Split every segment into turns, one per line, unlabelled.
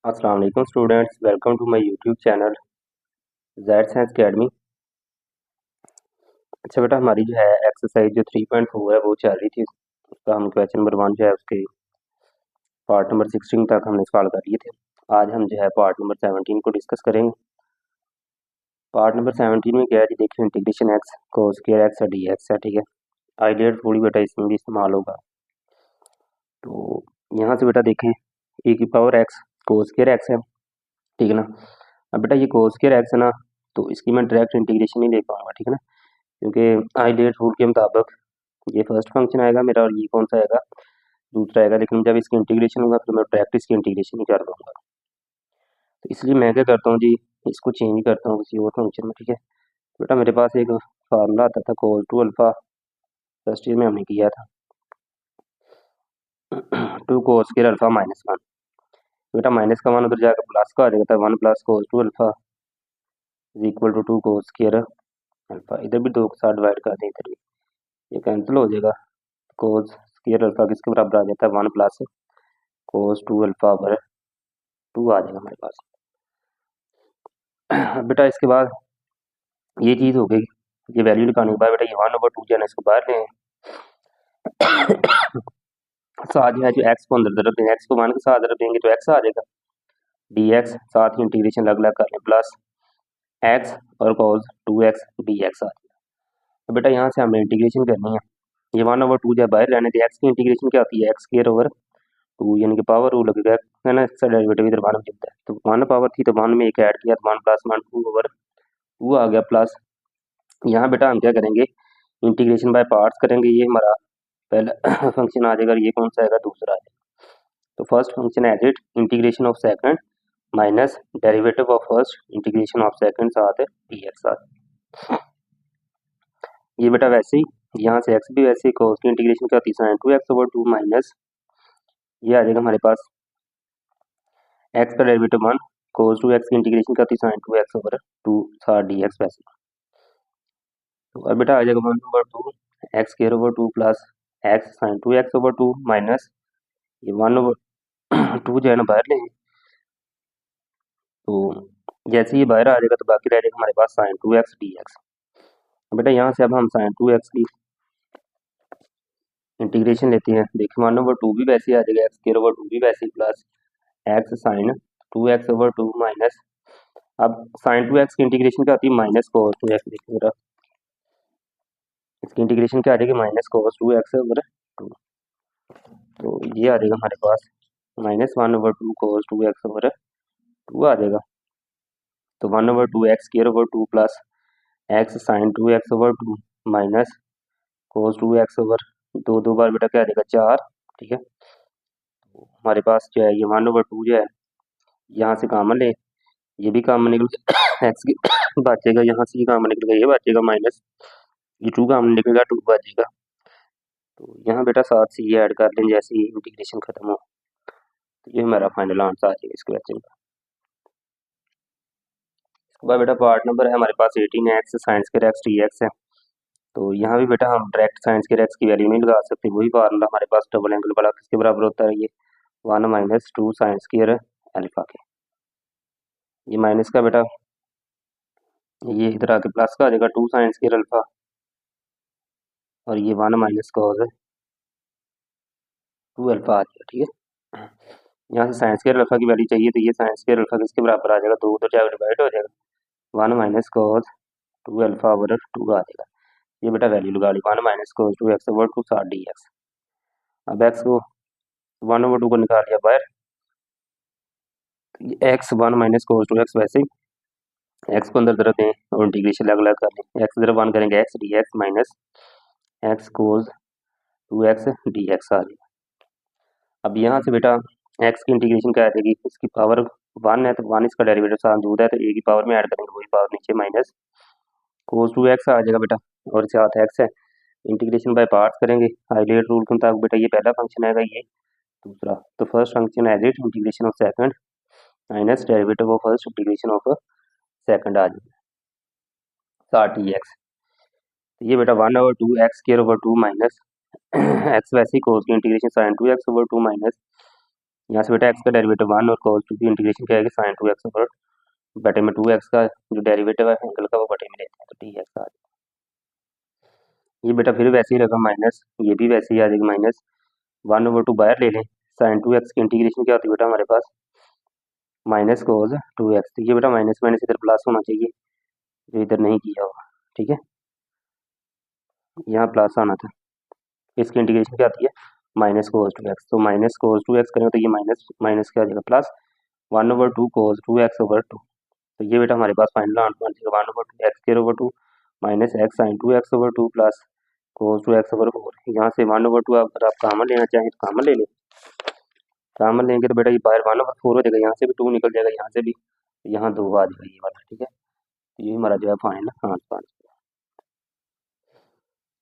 अस्सलाम वालेकुम students, welcome to my YouTube channel Z science academy. अच्छा बेटा, हमारी जो है एक्सरसाइज जो 3.4 है वो चल रही थी। उसका हम क्वेश्चन नंबर 1 जो है उसके पार्ट नंबर 16 तक हमने सवाल कर लिए थे। आज हम जो है पार्ट नंबर 17 को डिस्कस करेंगे। पार्ट नंबर 17 में क्या है जी, देखिए integration x cos square x d x है, ठीक है। आइडियल थोड़ी बेटा इसमें भी इस्तेमाल होगा। तो यहाँ से बेटा देखें ए की power x cos square x है, ठीक है ना। अब बेटा ये कोस स्क्वायर एक्स है ना, तो इसकी मैं डायरेक्ट इंटीग्रेशन नहीं ले पाऊंगा, ठीक है ना, क्योंकि आइडियल रूल के मुताबिक ये फर्स्ट फंक्शन आएगा मेरा और ये कौन सा आएगा, दूसरा आएगा। लेकिन जब इसकी इंटीग्रेशन होगा फिर मैं डायरेक्ट इसकी इंटीग्रेशन ही कर दूंगा। तो इसलिए मैं क्या करता हूँ जी, इसको चेंज करता हूँ किसी और फंक्शन में, ठीक है। बेटा मेरे पास एक फार्मूला आता था cos two alpha, first year में हमने किया था, two cos square alpha minus one. बेटा माइनस का वन उधर जाकर प्लस का आ जाएगा, था one plus cos two alpha is equal to two cos square alpha. इधर भी दो के साथ डिवाइड कर दें, इधर भी ये कैंसिल हो जाएगा। कोस स्क्वायर अल्फा किसके बराबर आ जाता है, one plus cos two alpha over two आ जाएगा हमारे पास। बेटा इसके बाद ये चीज़ हो गई, ये वैल्यू निकालने के बाद बेटा ये वन ओवर टू जो है इसको बाहर लें। साथ जो है जो एक्स को अंदर तरफ देंगे, एक्स को वन के साथ तरफ देंगे तो एक्स आ जाएगा डी एक्स, साथ ही इंटीग्रेशन अलग अलग कर लें, प्लस एक्स और cos two x d x आ जाएगा। तो बेटा यहाँ से हमें इंटीग्रेशन करनी है, ये वन ओवर टू जो बाहर रहने थे, एक्स की इंटीग्रेशन क्या होती है, एक्स स्क्वायर ओवर टू, यानी कि पावर रूल लगेगा है ना, इसका डेरिवेटिव इधर वन मिलता है। तो वन पावर थी तो वन में एक ऐड किया तो one plus one two over two आ गया, प्लस यहाँ बेटा हम क्या करेंगे, इंटीग्रेशन बाय पार्ट्स करेंगे। ये हमारा पहला फंक्शन आ जाएगा, ये कौन सा आएगा, दूसरा आएगा। तो first function as it integration of second minus derivative of first integration of second साथ डी एक्स साथ। ये बेटा वैसे ही यहाँ से एक्स भी वैसे ही, कोस की इंटीग्रेशन क्या होती है, sine two x over two minus ये आ जाएगा हमारे पास एक्स का derivative one, cos two x की इंटीग्रेशन क्या होती है, sine two x over two साथ डी एक्स वैसे। तो अब बेटा आ जाएगा one over two x square over two plus x sine two x over two minus ये वन ओवर टू जो है ना बाहर लेंगे। तो जैसे ही बाहर आ जाएगा तो बाकी रह जाएगा हमारे पास sine two x d x. बेटा यहाँ से अब हम साइन टू एक्स की इंटीग्रेशन लेते हैं। देखिए वन ओवर टू भी वैसे ही आ जाएगा, एक्स स्क्वायर ओवर टू भी वैसे ही, plus x sine two x over two minus, अब साइन टू एक्स की इंटीग्रेशन क्या होती है, माइनस कोस टू एक्स। देखिए मेरा इसकी इंटीग्रेशन क्या आ जाएगी, minus cos two x over two. तो ये आ जाएगा हमारे पास minus one over two cos two x over two आ जाएगा। तो one over two x square over two plus x sine two x over two minus cos two x over दो दो बार बेटा क्या आ जाएगा, चार, ठीक है। तो हमारे पास जो है ये वन ओवर टू जो है यहाँ से कॉमन ले, ये भी कॉमन निकल एक्स की बचेगा, यहाँ से ये कॉमन निकल गया, ये बचेगा माइनस, ये टू कॉमन निकलेगा, टू बचेगा। तो यहाँ बेटा साथ से ये ऐड कर लें जैसे ही इंटीग्रेशन खत्म हो। तो ये हमारा फाइनल आंसर आ जाएगा इस क्वेश्चन का। इसके बाद बेटा पार्ट नंबर है हमारे पास 18 है, एक्स साइंस के एक्स डी एक्स है। तो यहाँ भी बेटा हम डायरेक्ट साइंस के एक्स की वैल्यू नहीं लगा सकते, वही फार्मूला हमारे पास डबल एंगल वाला किसके बराबर होता है, ये one minus two science square alpha के। ये माइनस का बेटा ये इधर आके प्लस का आ जाएगा, टू साइंस स्क्वायर अल्फा, और ये one minus cos two alpha आ जाएगा, ठीक है। यहाँ से साइंस स्क्वायर अल्फा की वैल्यू चाहिए, तो ये साइंस स्क्वायर अल्फा किसके बराबर आ जाएगा, दो उधर जाकर डिवाइड हो जाएगा, one minus cos two alpha over two आ जाएगा। ये बेटा वैल्यू लगा ली, one minus cos two x over two साथ डी एक्स। अब एक्स को वन ओवर टू को निकाल लिया बाहर, x one minus cos two x, वैसे ही एक्स को अंदर तरफ दें और इंटीग्रेशन अलग अलग कर लें, एक्स तरफ वन करेंगे x d x minus x cos two x d x आ जाएगा। अब यहाँ से बेटा एक्स की इंटीग्रेशन क्या आ जाएगी, इसकी पावर वन है तो वन इसका डेरिवेटिव साथ मौजूद है, तो ए की पावर में ऐड करेंगे, वही पावर नीचे माइनस कोस टू एक्स आ जाएगा बेटा, और साथ एक्स है। इंटीग्रेशन बाय पार्ट्स करेंगे, हाईलाइट रूल के मुताबिक बेटा ये पहला फंक्शन आएगा, ये दूसरा। तो first function as it integration of second minus derivative of first integration of second आ जाएगा साथ डी एक्स। ये बेटा one over two x square over two minus x वैसे ही कोस की integration sine two x over two minus यहाँ से बेटा एक्स का डेरिवेटिव 1 और cos 2 की इंटीग्रेशन क्या आएगी sin 2x ओवर बटे में 2x का जो डेरिवेटिव है एंगल का वो बटे में लेते हैं तो dx आ जाएगा। ये बेटा फिर वैसे ही रखा माइनस, ये भी वैसे ही आ जाएगी माइनस 1/2 बाहर ले लें, sin 2x की इंटीग्रेशन क्या होती है बेटा हमारे पास माइनस cos 2x। तो ये बेटा माइनस माइनस इधर प्लस होना चाहिए जो इधर नहीं किया होगा, ठीक है, यहाँ प्लस आना था। इसकी इंटीग्रेशन क्या आती है माइनस cos 2x, तो माइनस cos 2x करें तो ये माइनस माइनस क्या आ जाएगा प्लस 1/2 cos 2x ओवर 2। तो ये बेटा हमारे पास फाइनल आंसर बन जाएगा 1/2 x square over 2 minus x sine 2x over 2 plus cos 2x over 4। यहाँ से 1/2 अगर आप कामन लेना चाहें तो कामन ले लें, कामन लेंगे तो बेटा ये बाहर 1/4 हो जाएगा, यहाँ से भी 2 निकल जाएगा, यहाँ से भी, यहाँ 2 आ जाएगा ये वाला, ठीक है। तो ये हमारा जो है फाइनल आंसर।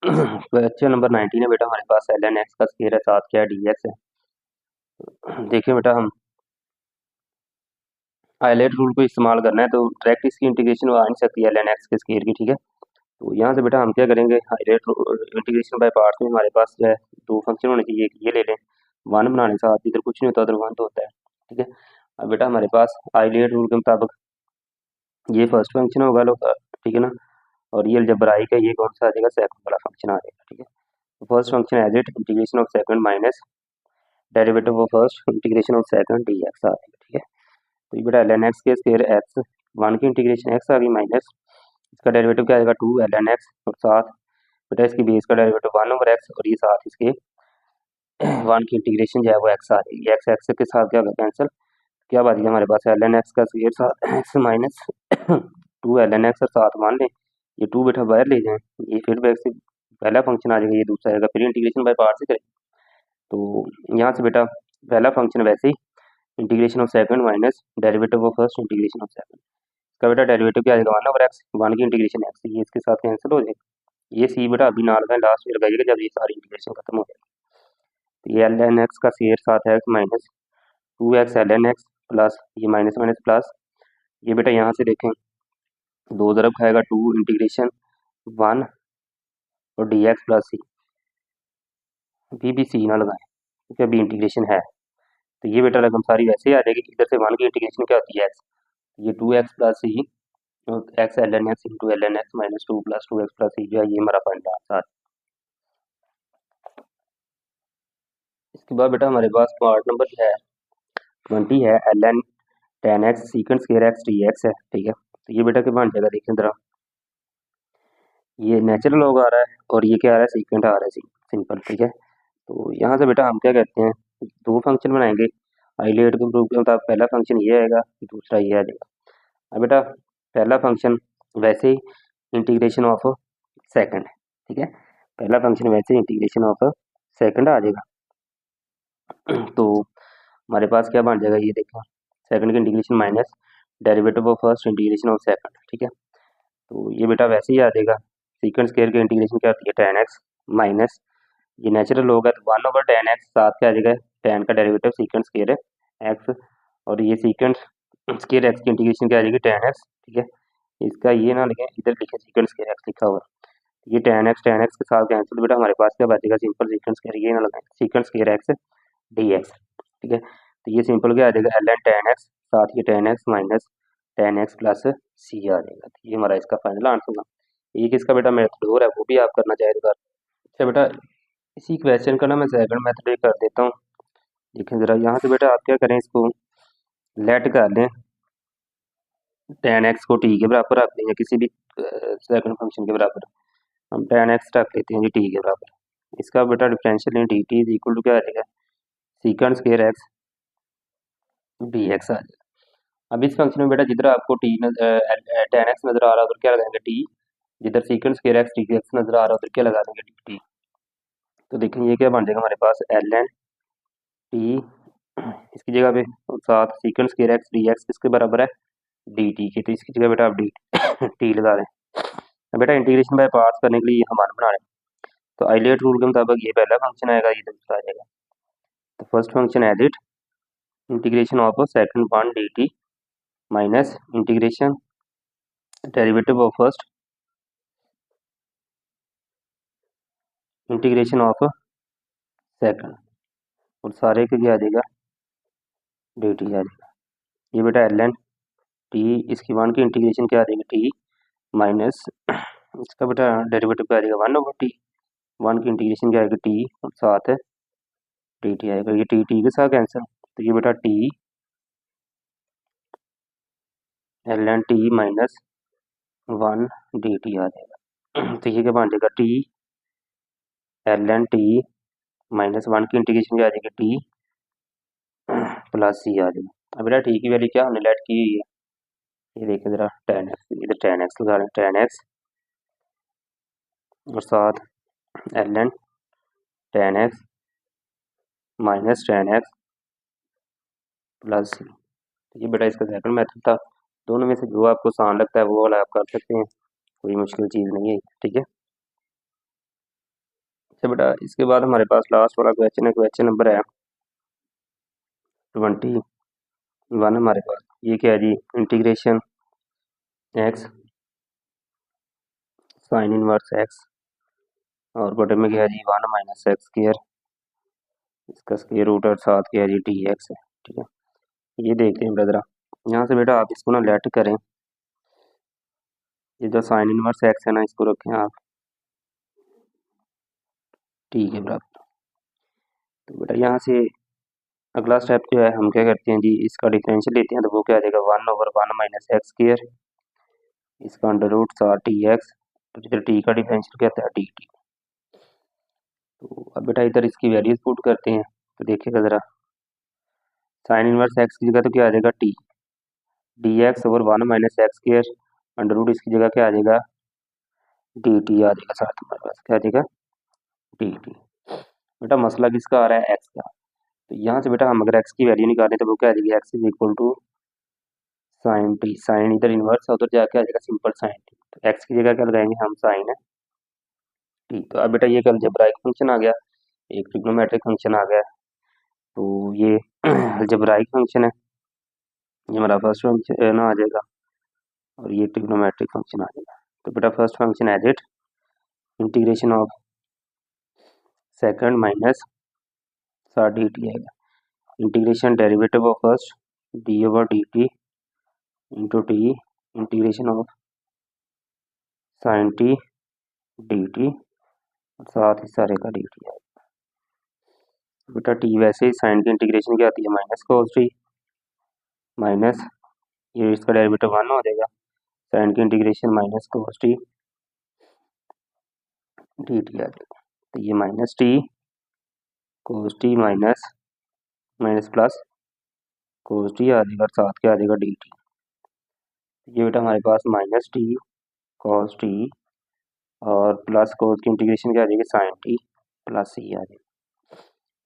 क्वेश्चन नंबर 19 है बेटा हमारे पास ln x का स्क्वायर है, साथ क्या है dx है। देखिए बेटा हम हाईलाइट रूल को इस्तेमाल करना है तो डायरेक्ट इसकी इंटीग्रेशन आ नहीं सकती है ln x के स्क्वायर की, ठीक है। तो यहाँ से बेटा हम क्या करेंगे हाईलाइट इंटीग्रेशन बाय पार्ट्स में हमारे पास जो है दो फंक्शन होने चाहिए, ये ले लें 1 बनाने से साथ इधर कुछ नहीं होता उधर 1 तो होता है, ठीक है। अब बेटा हमारे पास हाईलाइट रूल के मुताबिक ये फर्स्ट फंक्शन होगा लोग, ठीक है ना, और ये अलजेब्राइक है, ये कौन सा आ जाएगा सेकंड वाला फंक्शन आ जाएगा, ठीक है। तो first function as it integration of second minus derivative of first integration of second dx आ जाएगा, ठीक है। तो ये बेटा ln x के स्क्वायर x 1 की इंटीग्रेशन x आ गई माइनस इसका डेरिवेटिव क्या आएगा 2 ln x और साथ बेटा इसकी बेस का डेरिवेटिव 1 ओवर x और ये साथ इसके 1 की इंटीग्रेशन जो है वो x आ जाएगी, x x के साथ क्या होगा कैंसिल, क्या बात है हमारे पास ln x का स्क्वायर साथ x माइनस 2 ln x और साथ मान लें ये 2 बेटा बाहर ले जाएं, ये फिर बैक से पहला फंक्शन आ जाएगा, ये दूसरा आएगा, फिर इंटीग्रेशन बाय पार्ट से करें। तो यहाँ से बेटा पहला फंक्शन वैसे ही integration of second minus derivative of first integration of second, इसका बेटा डेरिवेटिव क्या आएगा 1 ओवर x, 1 की इंटीग्रेशन x, ये इसके साथ कैंसिल हो जाएगा, ये सी बेटा अभी ना लगाएं लास्ट में लगाइएगा जब ये सारी इंटीग्रेशन खत्म हो जाएगी। तो ये ln x का शेयर साथ है minus 2x ln x plus ये माइनस माइनस प्लस, ये बेटा यहाँ से देखें दो तरफ खाएगा 2 इंटीग्रेशन 1 और dx प्लस सी, भी सी ना लगाएं क्योंकि अभी इंटीग्रेशन है। तो ये बेटा रकम सारी वैसे ही आ जाएगी, इधर से 1 की इंटीग्रेशन क्या होती है x, ये 2x plus c x ln x into ln x minus 2 plus 2x plus c जो है ये हमारा फाइनल आंसर। इसके बाद बेटा हमारे पास पार्ट नंबर जो है 20 है ln tan x secant square x dx है, ठीक है। तो ये बेटा क्या बन जाएगा देखिए जरा, ये नेचुरल लॉग आ रहा है और ये क्या आ रहा है सीकेंड आ रहा है सिंपल, ठीक है। तो यहाँ से बेटा हम क्या कहते हैं दो फंक्शन बनाएंगे हाईलाइट के प्रूफ के मुताबिक, पहला फंक्शन ये आएगा दूसरा ये आ जाएगा। अब बेटा पहला फंक्शन वैसे ही इंटीग्रेशन ऑफ सेकंड, ठीक है, पहला फंक्शन वैसे ही इंटीग्रेशन ऑफ सेकंड आ जाएगा। तो हमारे पास क्या बन जाएगा ये देखो सेकंड की integration minus derivative of first integration of second, ठीक है। तो ये बेटा वैसे ही आ जाएगा सीकेंड स्क्वायर की इंटीग्रेशन क्या होती है tan x माइनस ये नेचुरल होगा तो 1 ओवर tan x साथ क्या आ जाएगा tan का डेरिवेटिव सीकेंड स्क्वायर x और ये सीकेंड स्क्वायर x की इंटीग्रेशन क्या आ जाएगी tan x, ठीक है। इसका ये ना लिखें इधर लिखें सीकेंड स्क्वायर x लिखा हुआ, ये tan x के साथ कैंसिल बेटा हमारे पास क्या बचेगा सिंपल सीकेंड स्क्वायर, ये ना लगाएं सीकेंड स्क्वायर x dx, ठीक है। तो ये सिंपल क्या आ जाएगा ln tan x साथ ये tan x minus tan x plus c आ जाएगा। तो ये हमारा इसका फाइनल आंसर होगा। एक इसका बेटा मेथड और है वो भी आप करना चाहे तो। अच्छा बेटा इसी क्वेश्चन का ना मैं सेकंड मेथड कर देता हूँ, देखें ज़रा यहाँ से बेटा आप क्या करें इसको लेट कर लें tan x को t के बराबर रख देंगे किसी भी सेकंड फंक्शन के बराबर, हम tan x रख लेते हैं जी t के बराबर, इसका बेटा डिफरेंशियल लें dt इज इक्वल टू क्या आ जाएगा सीकेंड स्क्वायर x dx आ जाएगा। अब इस फंक्शन में बेटा जिधर आपको tan x नजर आ रहा है उधर क्या लगाएंगे t, जिधर सीकेंड स्क्वायर x dx नजर आ रहा है उधर क्या लगा देंगे dt। तो देखें ये क्या बन जाएगा हमारे पास ln t इसकी जगह पे साथ सीकेंड स्क्वायर x dx किसके बराबर है dt की, तो इसकी जगह बेटा आप टी लगा दें। अब बेटा इंटीग्रेशन बाय पार्ट्स करने के लिए ये हमारा बना रहे हैं तो हाईलाइट रूल के मुताबिक ये पहला फंक्शन आएगा ये दूसरा आ जाएगा। तो first function as it integration of second one dt minus integration derivative of first integration of second और सारे के लिए आ जाएगा डी टी आ जाएगा। ये बेटा एल एन टी, इसकी वन की इंटीग्रेशन क्या आ जाएगी टी माइनस, इसका बेटा डेरिवेटिव क्या आ जाएगा 1/t, वन की इंटीग्रेशन क्या आएगी टी और साथ है डी टी आएगा, ये टी टी के साथ कैंसिल, तो ये बेटा t l n t minus 1/dt आ जाएगा। तो ये क्या बन जाएगा t l n t minus 1 की इंटीग्रेशन क्या आ जाएगी टी प्लस सी आ जाएगा। अब बेटा टी की वैल्यू क्या हमने लेट की हुई है, ये देखिए ज़रा tan x, इधर tan x लगा रहे हैं, tan x और साथ l n tan x minus tan x plus c. तो ये बेटा इसका सेकंड मेथड था। दोनों में से जो आपको आसान लगता है वो वाला आप कर सकते हैं, कोई मुश्किल चीज़ नहीं है, ठीक है। अच्छा बेटा इसके बाद हमारे पास लास्ट वाला क्वेश्चन है, क्वेश्चन नंबर है 21 हमारे पास। ये क्या है जी, integration x sine inverse x और बटे में क्या है जी 1 माइनस एक्स स्क्वायर, इसका स्क्वायर रूट और साथ क्या है जी डी एक्स है, ठीक है। ये देखते हैं ब्रदरा, यहाँ से बेटा आप इसको ना लेट करें, ये जो साइन इनवर्स x है ना इसको रखें आप, ठीक है बराबर। तो बेटा यहाँ से अगला स्टेप जो है हम क्या करते हैं जी, इसका डिफरेंशियल लेते हैं, तो वो क्या आ जाएगा 1/1 माइनस एक्स स्क्वायर, इसका अंडर रूट साथ टी एक्स, तो इधर टी का डिफरेंशियल क्या आता है डी टी। तो अब बेटा इधर इसकी वैल्यूज पुट करते हैं, तो देखिएगा ज़रा, साइन इनवर्स एक्स की जगह तो क्या आ जाएगा t d x over 1 minus x square, under root इसकी जगह क्या आ जाएगा डी टी आ जाएगा, साथ हमारे पास क्या आ जाएगा डी टी। बेटा मसला किसका आ रहा है एक्स का, तो यहाँ से बेटा हम अगर एक्स की वैल्यू निकालें तो वो क्या आ जाएगी x is equal to sine t, sine इधर इनवर्स है उधर जाके आ जाएगा सिंपल साइन टी, तो एक्स की जगह क्या लगाएंगे हम साइन है टी। तो अब बेटा ये एक अलजेब्राइक फंक्शन आ गया, एक ट्रिग्नोमेट्रिक फंक्शन आ गया, तो ये अलजेब्राइक फंक्शन है, ये हमारा फर्स्ट फंक्शन ना आ जाएगा और ये ट्रिग्नोमेट्रिक फंक्शन आ जाएगा। तो बेटा first function as it integration of second minus साथ डी टी आएगा, integration derivative of first d over d t into t integration of sine t d t और साथ ही सारे का डी टी आएगा। बेटा टी वैसे ही साइन की इंटीग्रेशन क्या आती है माइनस कोस टी, माइनस ये इसका डेरिवेटिव 1 हो जाएगा, साइन की integration minus cos t d t आ जाएगा, तो ये minus t cos t minus minus plus cos t आ जाएगा, साथ क्या आ जाएगा डी टी। ये बेटा हमारे पास माइनस टी कॉस टी और प्लस कोस की इंटीग्रेशन क्या आ जाएगी साइन टी प्लस सी आ जाएगी।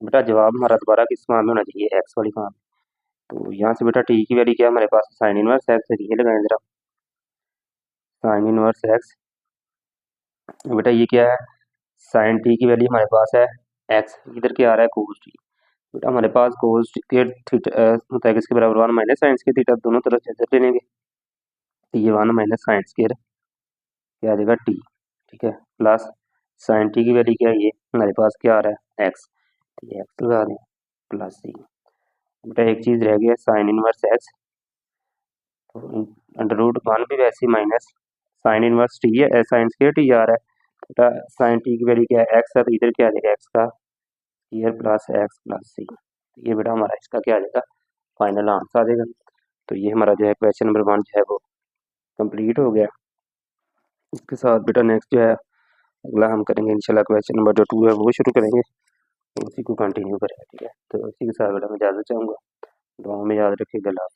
बेटा जवाब हमारा दोबारा किस फॉर्म में होना चाहिए एक्स वाली फॉर्म। तो यहाँ से बेटा टी की वैल्यू क्या है हमारे पास साइन इनवर्स एक्स, ये लगाएं जरा साइन इनवर्स एक्स, बेटा ये क्या है साइन टी की वैल्यू हमारे पास है एक्स, इधर क्या आ रहा है कोस टी, बेटा हमारे पास कोस के थीटा होता है किसके बराबर 1 माइनस साइन के थीटा, दोनों तरफ से ले लेंगे, तो ये 1 माइनस साइन स्क्वायर क्या आ जाएगा टी, ठीक है, प्लस साइन टी की वैल्यू क्या है ये हमारे पास क्या आ रहा है एक्स, तो ये एक्स लगा दें प्लस सी। बेटा एक चीज़ रह गया साइन इनवर्स एक्स, तो अंडर रूट 1 भी वैसे ही माइनस साइन इनवर्स टी है, साइन स्क्वायर टी आ रहा है, बेटा साइन टी की वैल्यू क्या है एक्स है, तो इधर क्या आ जाएगा एक्स का स्क्वायर प्लस एक्स प्लस सी, ये बेटा हमारा इसका क्या आ जाएगा फाइनल आंसर आ जाएगा। तो ये हमारा जो है क्वेश्चन नंबर 1 जो है वो कंप्लीट हो गया। इसके साथ बेटा नेक्स्ट जो है अगला हम करेंगे इंशाल्लाह क्वेश्चन नंबर जो 2 है वो शुरू करेंगे, तो उसी को कंटिन्यू करेंगे, ठीक है। तो इसी के साथ बेटा मैं इजाज़त चाहूँगा, दुआ में याद रखिएगा।